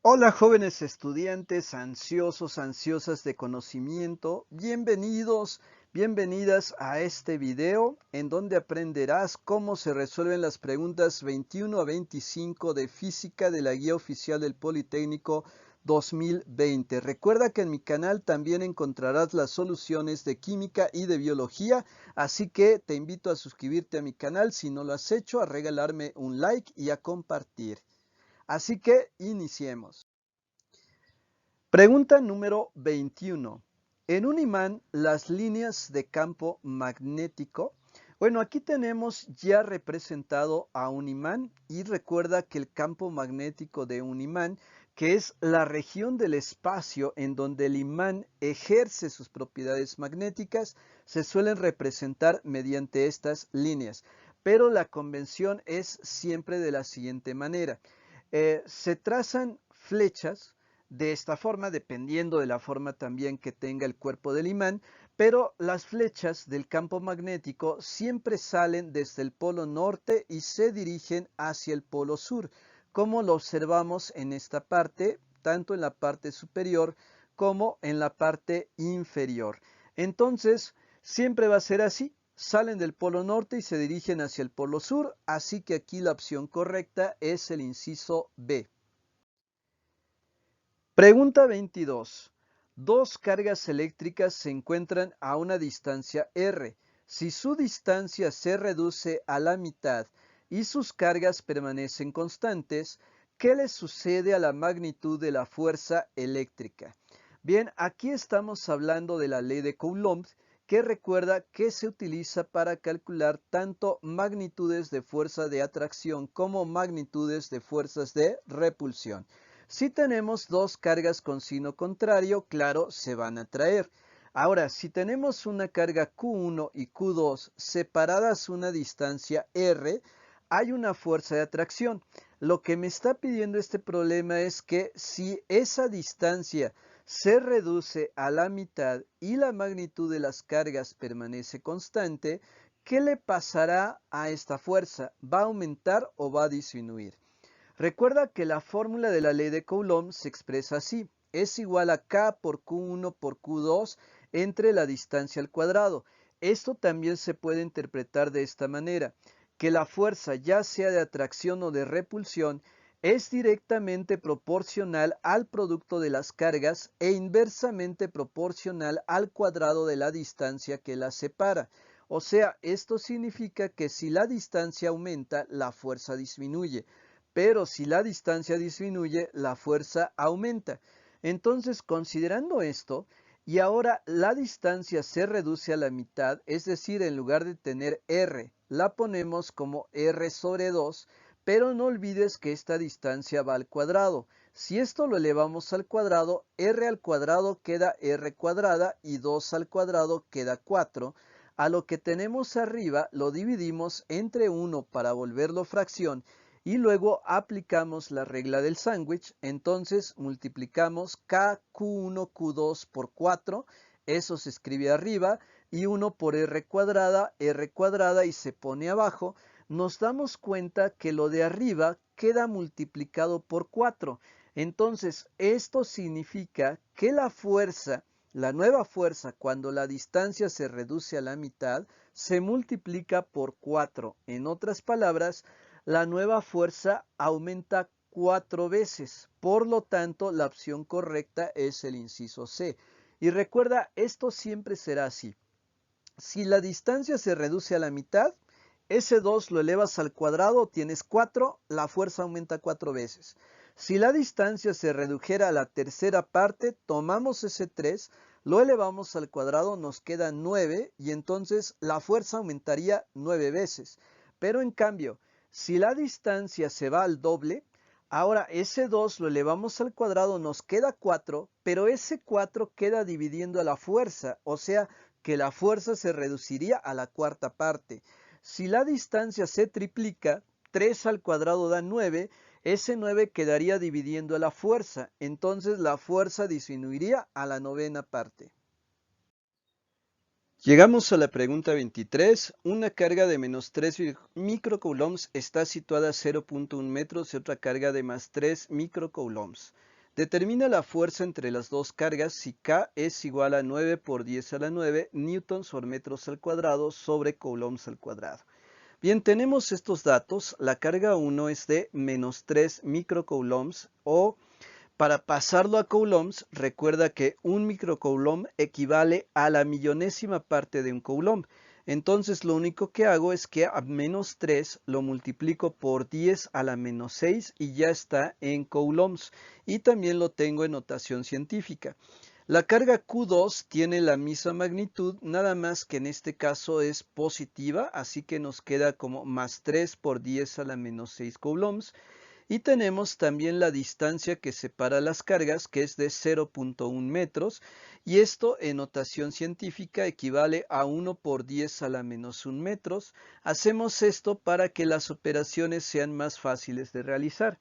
Hola jóvenes estudiantes ansiosos, ansiosas de conocimiento, bienvenidos, bienvenidas a este video en donde aprenderás cómo se resuelven las preguntas 21 a 25 de física de la guía oficial del Politécnico 2020. Recuerda que en mi canal también encontrarás las soluciones de química y de biología, así que te invito a suscribirte a mi canal si no lo has hecho, a regalarme un like y a compartir. Así que iniciemos. Pregunta número 21. En un imán, las líneas de campo magnético. Bueno, aquí tenemos ya representado a un imán y recuerda que el campo magnético de un imán, que es la región del espacio en donde el imán ejerce sus propiedades magnéticas, se suelen representar mediante estas líneas. Pero la convención es siempre de la siguiente manera. Se trazan flechas de esta forma, dependiendo de la forma también que tenga el cuerpo del imán, pero las flechas del campo magnético siempre salen desde el polo norte y se dirigen hacia el polo sur, como lo observamos en esta parte, tanto en la parte superior como en la parte inferior. Entonces, siempre va a ser así. Salen del polo norte y se dirigen hacia el polo sur, así que aquí la opción correcta es el inciso B. Pregunta 22. Dos cargas eléctricas se encuentran a una distancia r. Si su distancia se reduce a la mitad y sus cargas permanecen constantes, ¿qué le sucede a la magnitud de la fuerza eléctrica? Bien, aquí estamos hablando de la ley de Coulomb, que recuerda que se utiliza para calcular tanto magnitudes de fuerza de atracción como magnitudes de fuerzas de repulsión. Si tenemos dos cargas con signo contrario, claro, se van a atraer. Ahora, si tenemos una carga Q1 y Q2 separadas una distancia R, hay una fuerza de atracción. Lo que me está pidiendo este problema es que si esa distancia se reduce a la mitad y la magnitud de las cargas permanece constante, ¿qué le pasará a esta fuerza? ¿Va a aumentar o va a disminuir? Recuerda que la fórmula de la ley de Coulomb se expresa así. Es igual a K por Q1 por Q2 entre la distancia al cuadrado. Esto también se puede interpretar de esta manera, que la fuerza, ya sea de atracción o de repulsión, es directamente proporcional al producto de las cargas e inversamente proporcional al cuadrado de la distancia que las separa. O sea, esto significa que si la distancia aumenta, la fuerza disminuye. Pero si la distancia disminuye, la fuerza aumenta. Entonces, considerando esto, y ahora la distancia se reduce a la mitad, es decir, en lugar de tener r, la ponemos como r sobre 2, pero no olvides que esta distancia va al cuadrado. Si esto lo elevamos al cuadrado, r al cuadrado queda r cuadrada y 2 al cuadrado queda 4. A lo que tenemos arriba lo dividimos entre 1 para volverlo fracción y luego aplicamos la regla del sándwich. Entonces multiplicamos KQ1 Q2 por 4, eso se escribe arriba, y 1 por R cuadrada y se pone abajo. Nos damos cuenta que lo de arriba queda multiplicado por 4. Entonces esto significa que la fuerza, la nueva fuerza, cuando la distancia se reduce a la mitad, se multiplica por 4. En otras palabras, la nueva fuerza aumenta 4 veces. Por lo tanto, la opción correcta es el inciso C. Y recuerda, esto siempre será así. Si la distancia se reduce a la mitad, ese 2 lo elevas al cuadrado, tienes 4, la fuerza aumenta 4 veces. Si la distancia se redujera a la tercera parte, tomamos ese 3, lo elevamos al cuadrado, nos queda 9 y entonces la fuerza aumentaría 9 veces. Pero en cambio, si la distancia se va al doble, ahora ese 2 lo elevamos al cuadrado, nos queda 4, pero ese 4 queda dividiendo a la fuerza, o sea que la fuerza se reduciría a la cuarta parte. Si la distancia se triplica, 3 al cuadrado da 9, ese 9 quedaría dividiendo a la fuerza, entonces la fuerza disminuiría a la novena parte. Llegamos a la pregunta 23. Una carga de menos 3 microcoulombs está situada a 0.1 metros y otra carga de más 3 microcoulombs. Determina la fuerza entre las dos cargas si K es igual a 9 por 10 a la 9 newtons por metros al cuadrado sobre coulombs al cuadrado. Bien, tenemos estos datos. La carga 1 es de menos 3 microcoulombs o para pasarlo a coulombs, recuerda que un microcoulomb equivale a la millonésima parte de un coulomb. Entonces lo único que hago es que a menos 3 lo multiplico por 10 a la menos 6 y ya está en coulombs. Y también lo tengo en notación científica. La carga Q2 tiene la misma magnitud, nada más que en este caso es positiva, así que nos queda como más 3 por 10 a la menos 6 coulombs. Y tenemos también la distancia que separa las cargas, que es de 0.1 metros, y esto en notación científica equivale a 1 por 10 a la menos 1 metros. Hacemos esto para que las operaciones sean más fáciles de realizar.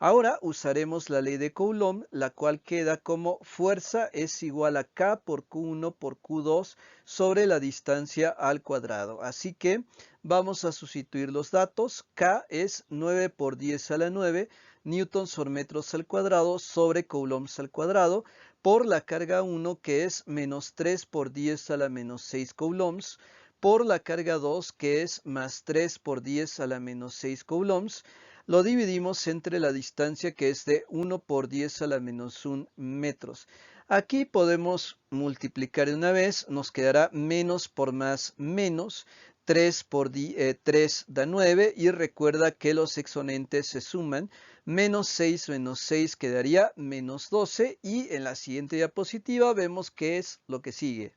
Ahora usaremos la ley de Coulomb, la cual queda como fuerza es igual a K por Q1 por Q2 sobre la distancia al cuadrado. Así que vamos a sustituir los datos. K es 9 por 10 a la 9 newtons por metros al cuadrado sobre coulombs al cuadrado por la carga 1 que es menos 3 por 10 a la menos 6 coulombs por la carga 2 que es más 3 por 10 a la menos 6 coulombs. Lo dividimos entre la distancia que es de 1 por 10 a la menos 1 metros. Aquí podemos multiplicar de una vez, nos quedará menos por más menos, 3 por 3 da 9 y recuerda que los exponentes se suman, menos 6 quedaría menos 12 y en la siguiente diapositiva vemos qué es lo que sigue.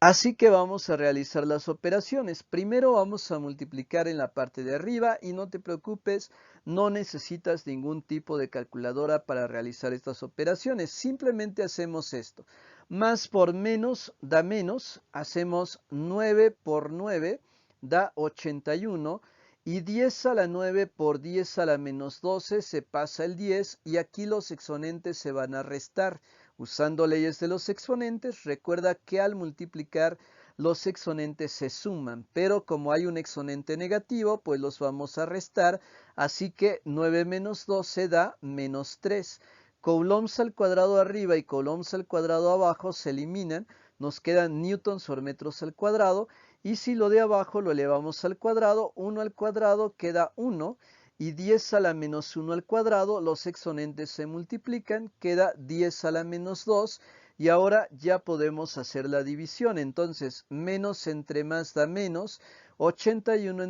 Así que vamos a realizar las operaciones. Primero vamos a multiplicar en la parte de arriba y no te preocupes, no necesitas ningún tipo de calculadora para realizar estas operaciones. Simplemente hacemos esto. Más por menos da menos, hacemos 9 por 9 da 81 y 10 a la 9 por 10 a la menos 12 se pasa el 10 y aquí los exponentes se van a restar. Usando leyes de los exponentes, recuerda que al multiplicar los exponentes se suman, pero como hay un exponente negativo, pues los vamos a restar, así que 9 menos 12 da menos 3. Coulombs al cuadrado arriba y coulombs al cuadrado abajo se eliminan, nos quedan newtons por metros al cuadrado, y si lo de abajo lo elevamos al cuadrado, 1 al cuadrado queda 1, y 10 a la menos 1 al cuadrado, los exponentes se multiplican, queda 10 a la menos 2 y ahora ya podemos hacer la división. Entonces, menos entre más da menos, 81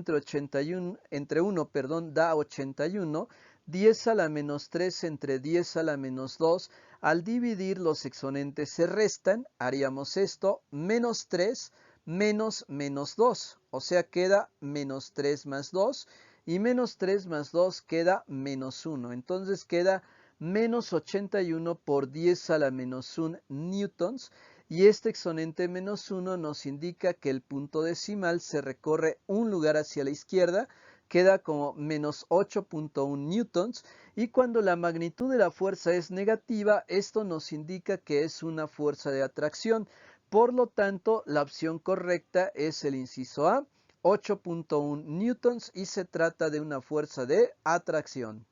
entre 1, da 81, 10 a la menos 3 entre 10 a la menos 2, al dividir los exponentes se restan, haríamos esto, menos 3 menos menos 2, o sea queda menos 3 más 2, y menos 3 más 2 queda menos 1. Entonces queda menos 81 por 10 a la menos 1 newtons. Y este exponente menos 1 nos indica que el punto decimal se recorre un lugar hacia la izquierda. Queda como menos 8.1 newtons. Y cuando la magnitud de la fuerza es negativa, esto nos indica que es una fuerza de atracción. Por lo tanto, la opción correcta es el inciso A. 8.1 newtons y se trata de una fuerza de atracción.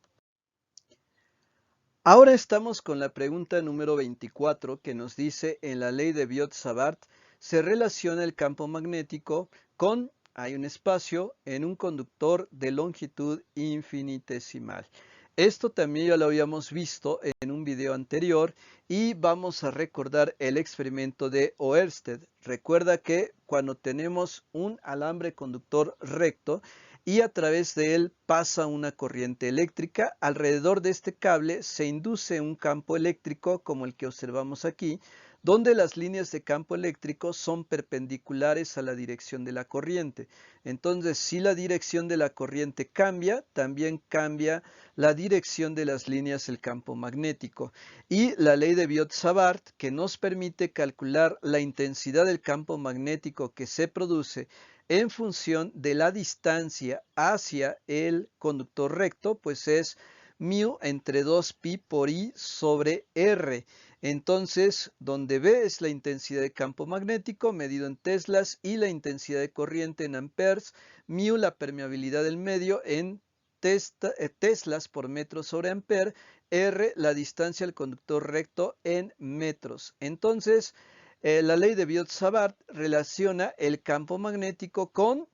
Ahora estamos con la pregunta número 24 que nos dice en la ley de Biot-Savart se relaciona el campo magnético con, hay un espacio, en un conductor de longitud infinitesimal. Esto también ya lo habíamos visto en un video anterior y vamos a recordar el experimento de Oersted. Recuerda que cuando tenemos un alambre conductor recto y a través de él pasa una corriente eléctrica, alrededor de este cable se induce un campo eléctrico como el que observamos aquí, donde las líneas de campo eléctrico son perpendiculares a la dirección de la corriente. Entonces, si la dirección de la corriente cambia, también cambia la dirección de las líneas del campo magnético. Y la ley de Biot-Savart, que nos permite calcular la intensidad del campo magnético que se produce en función de la distancia hacia el conductor recto, pues es mu entre 2pi por i sobre r. Entonces, donde B es la intensidad de campo magnético medido en teslas y la intensidad de corriente en amperes, mu la permeabilidad del medio en teslas por metro sobre amper, R la distancia al conductor recto en metros. Entonces, la ley de Biot-Savart relaciona el campo magnético con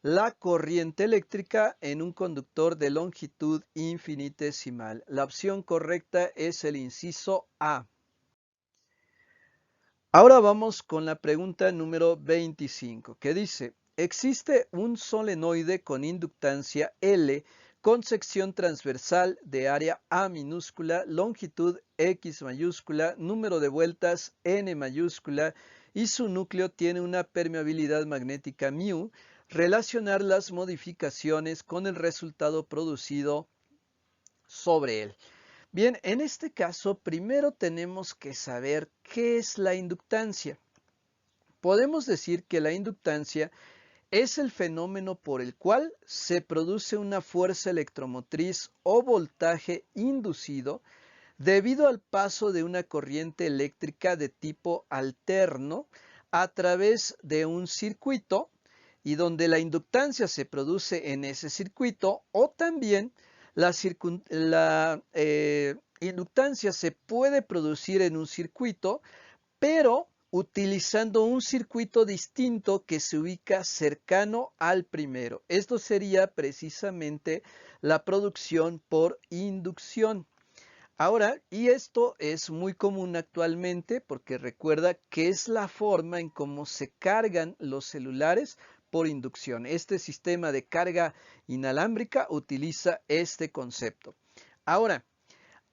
la corriente eléctrica en un conductor de longitud infinitesimal. La opción correcta es el inciso A. Ahora vamos con la pregunta número 25, que dice: existe un solenoide con inductancia L con sección transversal de área A minúscula, longitud X mayúscula, número de vueltas N mayúscula y su núcleo tiene una permeabilidad magnética μ. Relacionar las modificaciones con el resultado producido sobre él. Bien, en este caso, primero tenemos que saber qué es la inductancia. Podemos decir que la inductancia es el fenómeno por el cual se produce una fuerza electromotriz o voltaje inducido debido al paso de una corriente eléctrica de tipo alterno a través de un circuito y donde la inductancia se produce en ese circuito, o también la inductancia se puede producir en un circuito, pero utilizando un circuito distinto que se ubica cercano al primero. Esto sería precisamente la producción por inducción. Ahora, y esto es muy común actualmente porque recuerda que es la forma en cómo se cargan los celulares por inducción. Este sistema de carga inalámbrica utiliza este concepto. Ahora,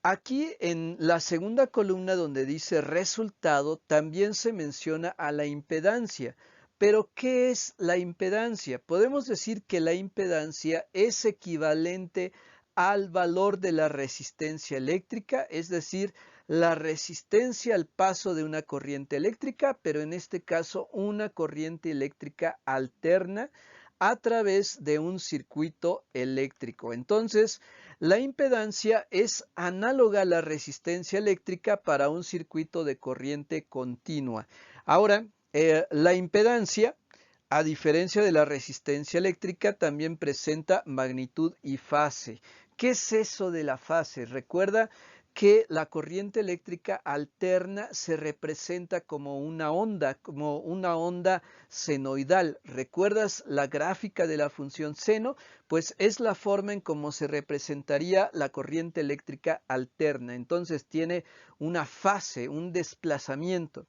aquí en la segunda columna donde dice resultado también se menciona a la impedancia. Pero, ¿qué es la impedancia? Podemos decir que la impedancia es equivalente al valor de la resistencia eléctrica, es decir, la resistencia al paso de una corriente eléctrica, pero en este caso una corriente eléctrica alterna a través de un circuito eléctrico. Entonces, la impedancia es análoga a la resistencia eléctrica para un circuito de corriente continua. Ahora, la impedancia, a diferencia de la resistencia eléctrica, también presenta magnitud y fase. ¿Qué es eso de la fase? Recuerda que la corriente eléctrica alterna se representa como una onda senoidal. ¿Recuerdas la gráfica de la función seno? Pues es la forma en cómo se representaría la corriente eléctrica alterna. Entonces tiene una fase, un desplazamiento.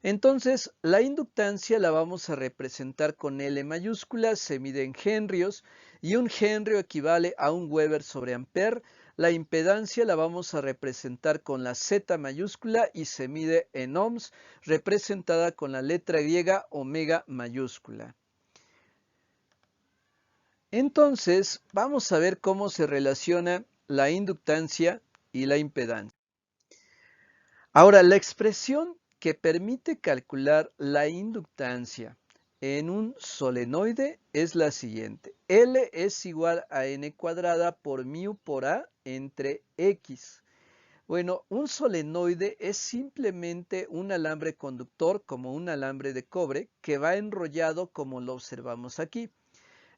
Entonces, la inductancia la vamos a representar con L mayúscula, se mide en henrios y un henrio equivale a un Weber sobre amper. La impedancia la vamos a representar con la Z mayúscula y se mide en ohms, representada con la letra griega omega mayúscula. Entonces, vamos a ver cómo se relaciona la inductancia y la impedancia. Ahora, la expresión que permite calcular la inductancia en un solenoide es la siguiente. L es igual a n cuadrada por μ por A entre X. Bueno, un solenoide es simplemente un alambre conductor como un alambre de cobre que va enrollado como lo observamos aquí.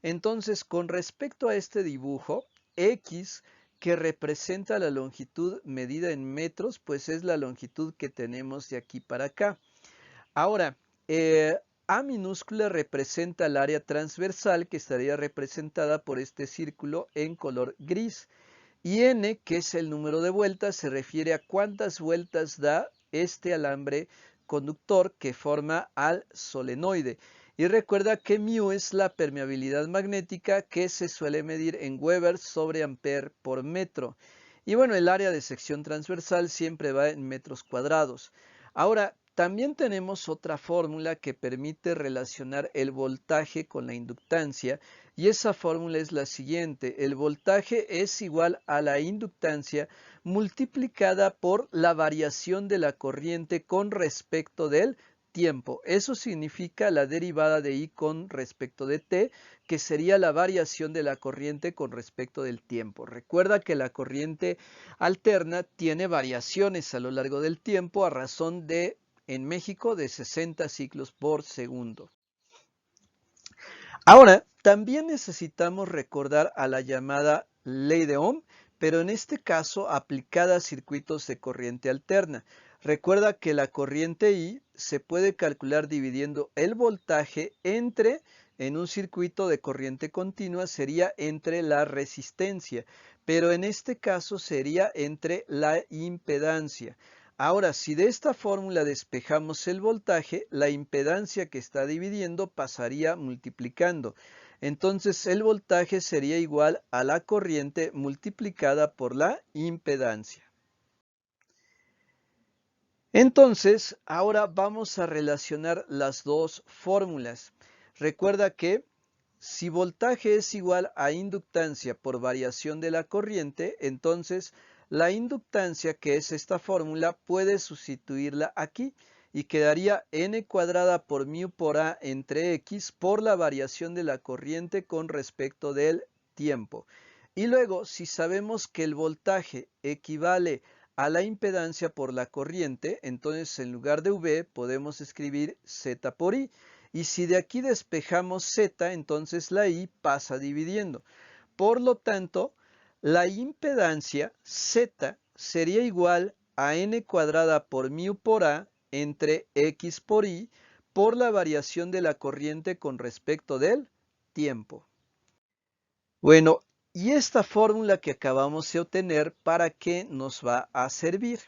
Entonces, con respecto a este dibujo, X, que representa la longitud medida en metros, pues es la longitud que tenemos de aquí para acá. Ahora, A minúscula representa el área transversal que estaría representada por este círculo en color gris. Y N, que es el número de vueltas, se refiere a cuántas vueltas da este alambre conductor que forma al solenoide. Y recuerda que μ es la permeabilidad magnética que se suele medir en Weber sobre amper por metro. Y bueno, el área de sección transversal siempre va en metros cuadrados. Ahora, también tenemos otra fórmula que permite relacionar el voltaje con la inductancia. Y esa fórmula es la siguiente. El voltaje es igual a la inductancia multiplicada por la variación de la corriente con respecto del tiempo. Eso significa la derivada de I con respecto de T, que sería la variación de la corriente con respecto del tiempo. Recuerda que la corriente alterna tiene variaciones a lo largo del tiempo a razón de, en México, de 60 ciclos por segundo. Ahora, también necesitamos recordar a la llamada ley de Ohm, pero en este caso aplicada a circuitos de corriente alterna. Recuerda que la corriente I se puede calcular dividiendo el voltaje en un circuito de corriente continua sería entre la resistencia, pero en este caso sería entre la impedancia. Ahora, si de esta fórmula despejamos el voltaje, la impedancia que está dividiendo pasaría multiplicando. Entonces el voltaje sería igual a la corriente multiplicada por la impedancia. Entonces, ahora vamos a relacionar las dos fórmulas. Recuerda que si voltaje es igual a inductancia por variación de la corriente, entonces la inductancia, que es esta fórmula, puedes sustituirla aquí y quedaría n cuadrada por mu por a entre x por la variación de la corriente con respecto del tiempo. Y luego, si sabemos que el voltaje equivale a la impedancia por la corriente, entonces en lugar de V podemos escribir Z por I. Y si de aquí despejamos Z, entonces la I pasa dividiendo. Por lo tanto, la impedancia Z sería igual a n cuadrada por mu por a entre x por i por la variación de la corriente con respecto del tiempo. Bueno, y esta fórmula que acabamos de obtener, ¿para qué nos va a servir?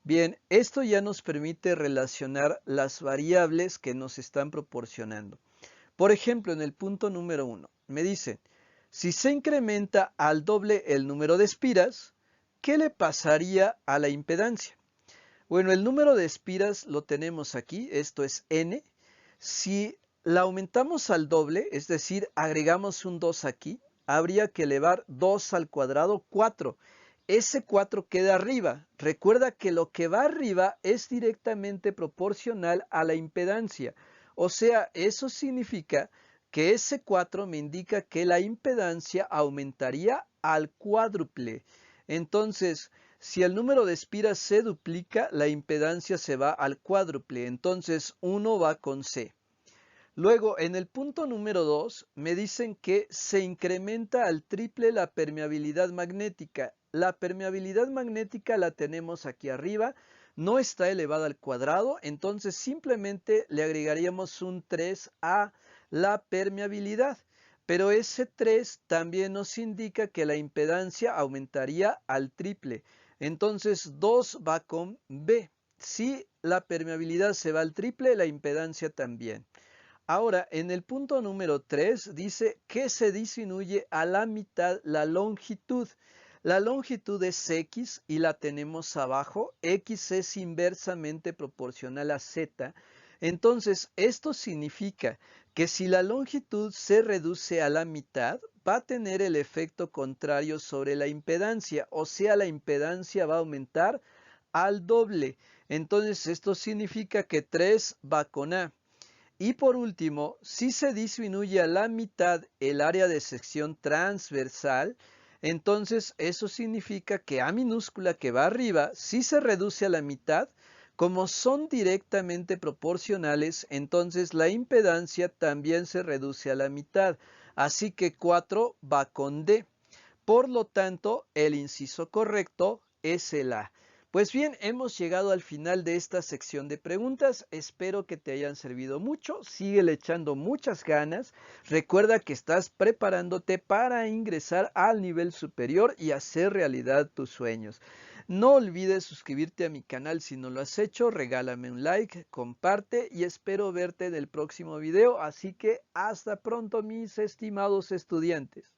Bien, esto ya nos permite relacionar las variables que nos están proporcionando. Por ejemplo, en el punto número 1, me dicen, si se incrementa al doble el número de espiras, ¿qué le pasaría a la impedancia? Bueno, el número de espiras lo tenemos aquí, esto es n. Si la aumentamos al doble, es decir, agregamos un 2 aquí, habría que elevar 2 al cuadrado 4. Ese 4 queda arriba. Recuerda que lo que va arriba es directamente proporcional a la impedancia. O sea, eso significa que ese 4 me indica que la impedancia aumentaría al cuádruple. Entonces, si el número de espiras se duplica, la impedancia se va al cuádruple. Entonces, 1 va con C. Luego, en el punto número 2, me dicen que se incrementa al triple la permeabilidad magnética. La permeabilidad magnética la tenemos aquí arriba, no está elevada al cuadrado, entonces simplemente le agregaríamos un 3 a la permeabilidad. Pero ese 3 también nos indica que la impedancia aumentaría al triple. Entonces 2 va con B. Si la permeabilidad se va al triple, la impedancia también. Ahora, en el punto número 3 dice que se disminuye a la mitad la longitud. La longitud es X y la tenemos abajo. X es inversamente proporcional a Z. Entonces, esto significa que si la longitud se reduce a la mitad, va a tener el efecto contrario sobre la impedancia. O sea, la impedancia va a aumentar al doble. Entonces, esto significa que 3 va con A. Y por último, si se disminuye a la mitad el área de sección transversal, entonces eso significa que A minúscula que va arriba, si se reduce a la mitad, como son directamente proporcionales, entonces la impedancia también se reduce a la mitad. Así que 4 va con D. Por lo tanto, el inciso correcto es el A. Pues bien, hemos llegado al final de esta sección de preguntas. Espero que te hayan servido mucho. Síguele echando muchas ganas. Recuerda que estás preparándote para ingresar al nivel superior y hacer realidad tus sueños. No olvides suscribirte a mi canal si no lo has hecho. Regálame un like, comparte y espero verte en el próximo video. Así que hasta pronto, mis estimados estudiantes.